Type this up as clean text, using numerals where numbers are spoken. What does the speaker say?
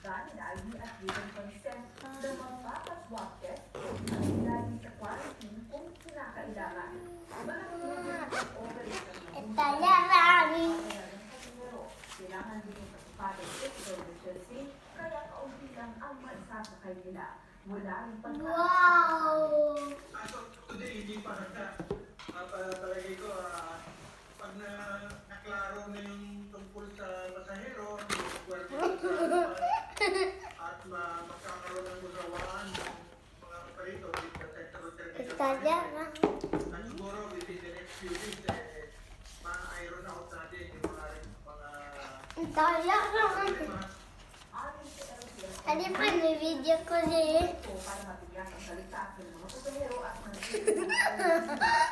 valid ID at written consent na magpapaswab test at ilagay sa quarantine kung kinakailangan. Kailangan din yung pasipatid physical distancing, kaya kaunti lang ang maisasakay nila. Mula yung So, today, hindi pa handa. Palagay ko, pag naklaro na yung tungkol sa pasahero, at magkakaroon ng usawaan ng mga operito, at siguro, within the next few weeks, ma-iron out natin yung mga Tadi pa may video ko din. para mabigyan ang salita ng mga pasahero at mga